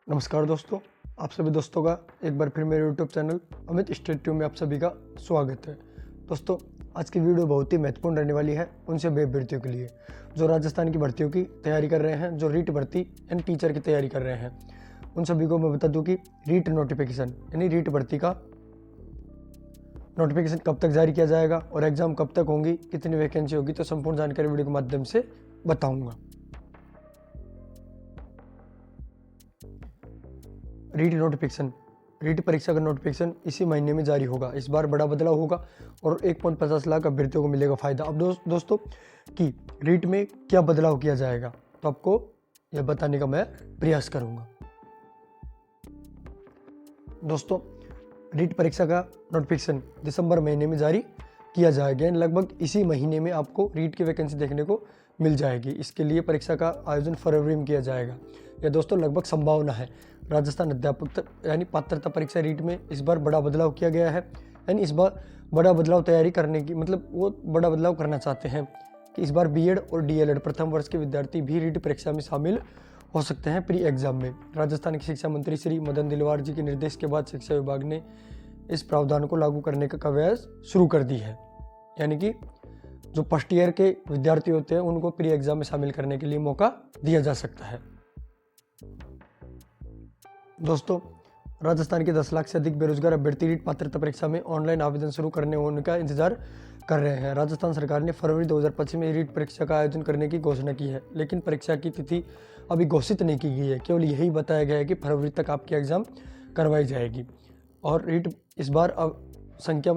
नमस्कार दोस्तों, आप सभी दोस्तों का एक बार फिर मेरे YouTube channel Amit state tube में आप सभी का स्वागत है। दोस्तों, आज की वीडियो बहुत ही महत्वपूर्ण रहने वाली है उन सभी अभ्यर्थियों के लिए जो राजस्थान की भर्तियों की तैयारी कर रहे हैं, जो रीट भर्ती एंड टीचर की तैयारी कर रहे हैं। उन सभी को मैं बता दूं कि रीट नोटिफिकेशन यानी रीट भर्ती का नोटिफिकेशन कब तक जारी किया जाएगा और एग्जाम कब तक होंगी, कितनी वैकेंसी होगी, तो संपूर्ण जानकारी वीडियो के माध्यम से बताऊंगा। रीट नोटिफिकेशन, रीट परीक्षा का नोटिफिकेशन इसी महीने में जारी होगा। इस बार बड़ा बदलाव होगा और 1.50 लाख अभ्यर्थियों को मिलेगा फायदा। अब दोस्तों कि रीट में क्या बदलाव किया जाएगा, तो आपको यह बताने का मैं प्रयास करूंगा। दोस्तों, रीट परीक्षा का नोटिफिकेशन दिसंबर महीने में जारी किया जाएगा। लगभग इसी महीने में आपको रीट की वैकेंसी देखने को मिल जाएगी। इसके लिए परीक्षा का आयोजन फरवरी में किया जाएगा। यह दोस्तों लगभग संभावना है। राजस्थान अध्यापक यानी पात्रता परीक्षा रीट में इस बार बड़ा बदलाव किया गया है। यानी इस बार बड़ा बदलाव तैयारी करने की वो बड़ा बदलाव करना चाहते हैं कि इस बार बीएड और डीएलएड प्रथम वर्ष के विद्यार्थी भी रीट परीक्षा में शामिल हो सकते हैं प्री एग्जाम में। राजस्थान के शिक्षा मंत्री श्री मदन दिलवार जी के निर्देश के बाद शिक्षा विभाग ने इस प्रावधान को लागू करने का कवायद शुरू कर दी है। यानी कि जो फर्स्ट ईयर के विद्यार्थी होते हैं उनको प्री एग्जाम में शामिल करने के लिए मौका दिया जा सकता है। दोस्तों, राजस्थान के 10 लाख से अधिक बेरोजगार अभ्यर्थी रीट पात्रता परीक्षा में ऑनलाइन आवेदन शुरू करने होने का इंतजार कर रहे हैं। राजस्थान सरकार ने फरवरी 2025 में रीट परीक्षा का आयोजन करने की घोषणा की है, लेकिन परीक्षा की तिथि अभी घोषित नहीं की गई है। केवल यही बताया गया है कि फरवरी तक आपकी एग्जाम करवाई जाएगी। और रीट इस बार संख्या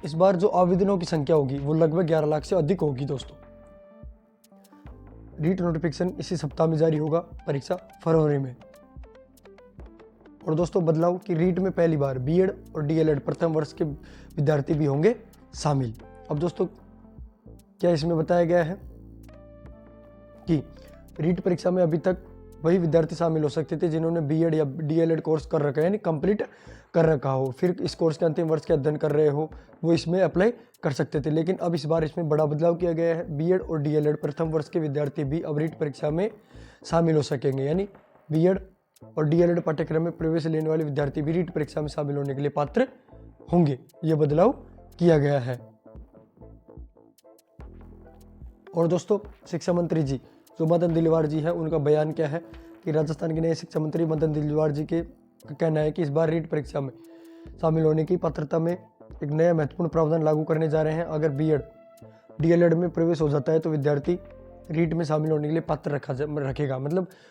इस बार जो आवेदनों की संख्या होगी वो लगभग 11 लाख से अधिक होगी। दोस्तों, रीट नोटिफिकेशन इसी सप्ताह में जारी होगा, परीक्षा फरवरी में। और दोस्तों, बदलाव कि रीट में पहली बार बीएड और डीएलएड प्रथम वर्ष के विद्यार्थी भी होंगे शामिल। अब दोस्तों, क्या इसमें बताया गया है कि रीट परीक्षा में अभी तक वही विद्यार्थी शामिल हो सकते थे जिन्होंने बीएड या डीएलएड कोर्स कर रखा है, यानी कंप्लीट कर रखा हो, फिर इस कोर्स के अंतिम वर्ष के अध्ययन कर रहे हो, वो इसमें अप्लाई कर सकते थे। लेकिन अब इस बार इसमें बड़ा बदलाव किया गया है। बीएड और डीएलएड प्रथम वर्ष के विद्यार्थी भी अब रीट परीक्षा में शामिल हो सकेंगे। यानी बीएड और डीएलएड पाठ्यक्रम में प्रवेश लेने वाले विद्यार्थी भी रीट परीक्षा में शामिल होने के लिए पात्र होंगे। यह बदलाव किया गया है। और दोस्तों, शिक्षा मंत्री जी जो मदन दिलवार जी है, उनका बयान क्या है कि राजस्थान के नए शिक्षा मंत्री मदन दिलवार जी के कहना है कि इस बार रीट परीक्षा में शामिल होने की पात्रता में एक नया महत्वपूर्ण प्रावधान लागू करने जा रहे हैं। अगर बीएड डीएलएड में प्रवेश हो जाता है तो विद्यार्थी रीट में शामिल होने के लिए पात्र रखेगा,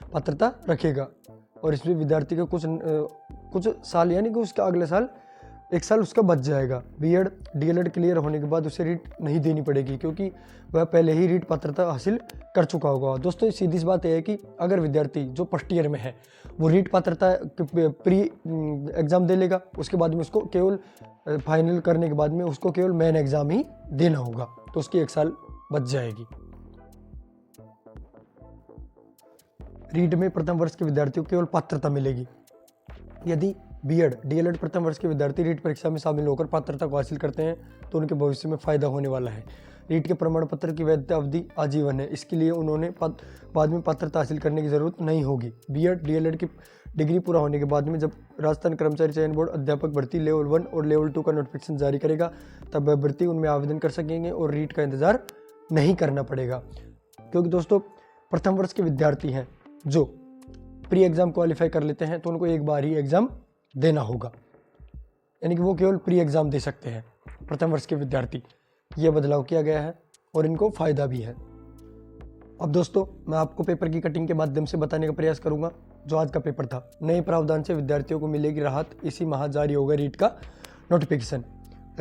पात्रता रखेगा। और इसमें विद्यार्थी का कुछ साल यानी कि उसका अगले साल 1 साल उसका बच जाएगा। बीएड डीएलएड क्लियर होने के बाद उसे रीट नहीं देनी पड़ेगी, क्योंकि वह पहले ही रीट पात्रता हासिल कर चुका होगा। दोस्तों, सीधी सी बात यह है कि अगर विद्यार्थी जो फर्स्ट ईयर में है वो रीट पात्रता प्री एग्जाम दे लेगा, उसके बाद में उसको केवल फाइनल करने के बाद में उसको केवल मेन एग्जाम ही देना होगा, तो उसकी 1 साल बच जाएगी। रीट में प्रथम वर्ष के विद्यार्थियों को केवल पात्रता मिलेगी। यदि बीएड डीएलएड प्रथम वर्ष के विद्यार्थी रीट परीक्षा में शामिल होकर पात्रता को हासिल करते हैं तो उनके भविष्य में फायदा होने वाला है। रीट के प्रमाण पत्र की वैधता अवधि आजीवन है, इसके लिए उन्होंने बाद में पात्रता हासिल करने की जरूरत नहीं होगी। बीएड डीएलएड की डिग्री पूरा होने के बाद में जब राजस्थान कर्मचारी चयन बोर्ड अध्यापक भर्ती लेवल 1 और लेवल 2 का नोटिफिकेशन जारी करेगा, तब अभ्यर्थी उनमें आवेदन कर सकेंगे और रीट का इंतजार नहीं करना पड़ेगा। क्योंकि दोस्तों, प्रथम वर्ष के विद्यार्थी हैं जो प्री एग्जाम क्वालिफाई कर लेते हैं तो उनको एक बार ही एग्जाम देना होगा, यानी कि वो केवल प्री एग्जाम दे सकते हैं प्रथम वर्ष के विद्यार्थी। ये बदलाव किया गया है और इनको फायदा भी है। अब दोस्तों, मैं आपको पेपर की कटिंग के माध्यम से बताने का प्रयास करूंगा जो आज का पेपर था। नए प्रावधान से विद्यार्थियों को मिलेगी राहत, इसी माह जारी होगा रीट का नोटिफिकेशन।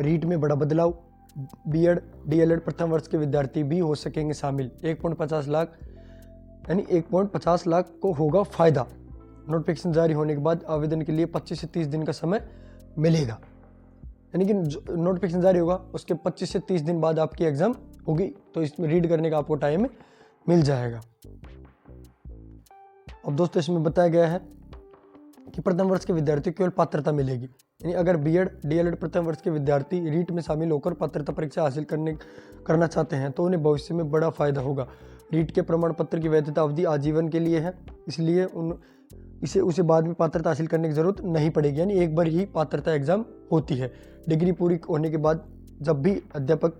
रीट में बड़ा बदलाव, बीएड डीएलएड प्रथम वर्ष के विद्यार्थी भी हो सकेंगे शामिल। 1.50 लाख यानी 1.50 लाख को होगा फायदा। नोटिफिकेशन जारी होने के बाद आवेदन के लिए 25 से 30 दिन का समय मिलेगा। यानी कि नोटिफिकेशन जारी होगा उसके 25 से 30 दिन बाद आपकी एग्जाम होगी, तो इसमें रीड करने का आपको टाइम मिल जाएगा। अब दोस्तों, इसमें बताया गया है कि प्रथम वर्ष के विद्यार्थियों को केवल पात्रता मिलेगी। यानी अगर बीएड डीएलएड प्रथम वर्ष के विद्यार्थी रीट में शामिल होकर पात्रता परीक्षा हासिल करना चाहते हैं तो उन्हें भविष्य में बड़ा फायदा होगा। रीट के प्रमाण पत्र की वैधता अवधि आजीवन के लिए है, इसलिए इसे उसे बाद में पात्रता हासिल करने की ज़रूरत नहीं पड़ेगी, यानी एक बार ही पात्रता एग्ज़ाम होती है। डिग्री पूरी होने के बाद जब भी अध्यापक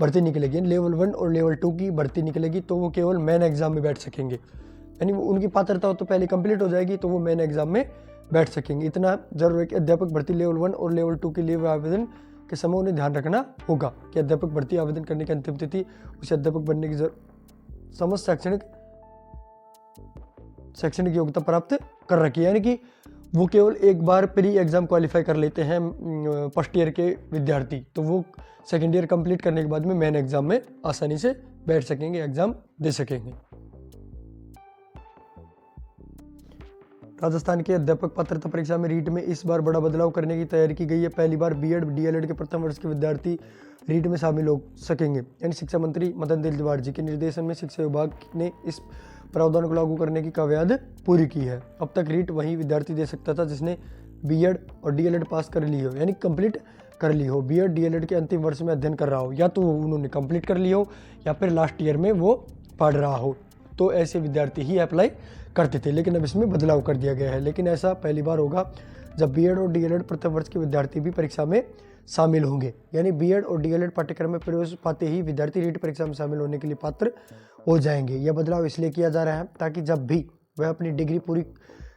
भर्ती निकलेगी, लेवल 1 और लेवल 2 की भर्ती निकलेगी, तो वो केवल मेन एग्ज़ाम में बैठ सकेंगे, यानी उनकी पात्रता तो पहले कंप्लीट हो जाएगी, तो वो मेन एग्ज़ाम में बैठ सकेंगे। इतना जरूर है कि अध्यापक भर्ती लेवल 1 और लेवल 2 के लिए आवेदन के समय उन्हें ध्यान रखना होगा कि अध्यापक भर्ती आवेदन करने की अंतिम तिथि उसे अध्यापक बनने की समस्त शैक्षणिक योग्यता प्राप्त कर रखी है, यानी कि वो केवल एक बार प्री एग्ज़ाम क्वालिफाई कर लेते हैं फर्स्ट ईयर के विद्यार्थी, तो वो सेकेंड ईयर कंप्लीट करने के बाद में मेन एग्ज़ाम में आसानी से बैठ सकेंगे, एग्ज़ाम दे सकेंगे। राजस्थान के अध्यापक पात्रता परीक्षा में रीट में इस बार बड़ा बदलाव करने की तैयारी की गई है। पहली बार बीएड डीएलएड के प्रथम वर्ष के विद्यार्थी रीट में शामिल हो सकेंगे, यानी शिक्षा मंत्री मदन तिवारी जी के निर्देशन में शिक्षा विभाग ने इस प्रावधान को लागू करने की कवायद पूरी की है। अब तक रीट वही विद्यार्थी दे सकता था जिसने बीएड और डीएलएड पास कर ली हो, यानी कंप्लीट कर ली हो, बीएड डीएलएड के अंतिम वर्ष में अध्ययन कर रहा हो, या तो उन्होंने कंप्लीट कर ली हो या फिर लास्ट ईयर में वो पढ़ रहा हो, तो ऐसे विद्यार्थी ही अप्लाई करते थे। लेकिन अब इसमें बदलाव कर दिया गया है। लेकिन ऐसा पहली बार होगा जब बीएड और डीएलएड प्रथम वर्ष के विद्यार्थी भी परीक्षा में शामिल होंगे, यानी बीएड और डीएलएड पाठ्यक्रम में प्रवेश पाते ही विद्यार्थी रीट परीक्षा में शामिल होने के लिए पात्र हो जाएंगे। यह बदलाव इसलिए किया जा रहा है ताकि जब भी वह अपनी डिग्री पूरी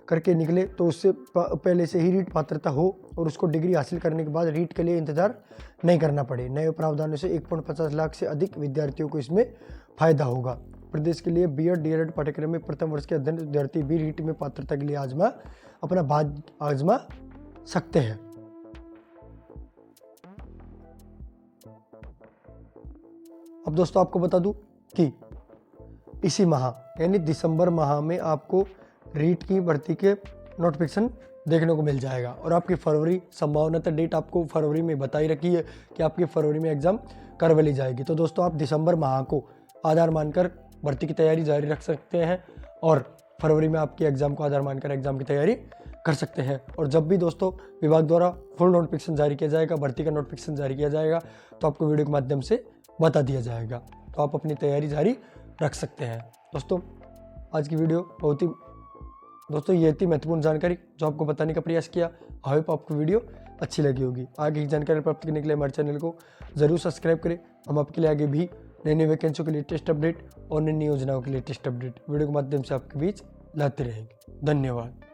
करके निकले तो उससे पहले से ही रीट पात्रता हो और उसको डिग्री हासिल करने के बाद रीट के लिए इंतजार नहीं करना पड़े। नए प्रावधानों से 1.50 लाख से अधिक विद्यार्थियों को इसमें फायदा होगा। प्रदेश के लिए बीएड डीएलएड पाठ्यक्रम में प्रथम वर्ष के अध्ययन विद्यार्थी भी रीट में पात्रता के लिए अपना भाग्य आजमा सकते हैं। अब दोस्तों आपको बता दूं कि इसी माह यानी दिसंबर माह में आपको रीट की भर्ती के नोटिफिकेशन देखने को मिल जाएगा और आपकी फरवरी संभावनाता डेट आपको फरवरी में बताई रखी है कि आपकी फरवरी में एग्जाम करवा ली जाएगी। तो दोस्तों आप दिसंबर माह को आधार मानकर भर्ती की तैयारी जारी रख सकते हैं और फरवरी में आपकी एग्जाम को आधार मानकर एग्जाम की तैयारी कर सकते हैं। और जब भी दोस्तों विभाग द्वारा फुल नोटिफिकेशन जारी किया जाएगा, भर्ती का नोटिफिकेशन जारी किया जाएगा, तो आपको वीडियो के माध्यम से बता दिया जाएगा, तो आप अपनी तैयारी जारी रख सकते हैं। दोस्तों आज की वीडियो ये थी महत्वपूर्ण जानकारी जो आपको बताने का प्रयास किया। आई होप आपको वीडियो अच्छी लगी होगी। आगे की जानकारी प्राप्त करने के लिए हमारे चैनल को जरूर सब्सक्राइब करें। हम आपके लिए आगे भी नई वैकेंसियों के लिए टेस्ट अपडेट और नई योजनाओं के लिए टेस्ट अपडेट वीडियो के माध्यम से आपके बीच लाते रहेंगे। धन्यवाद।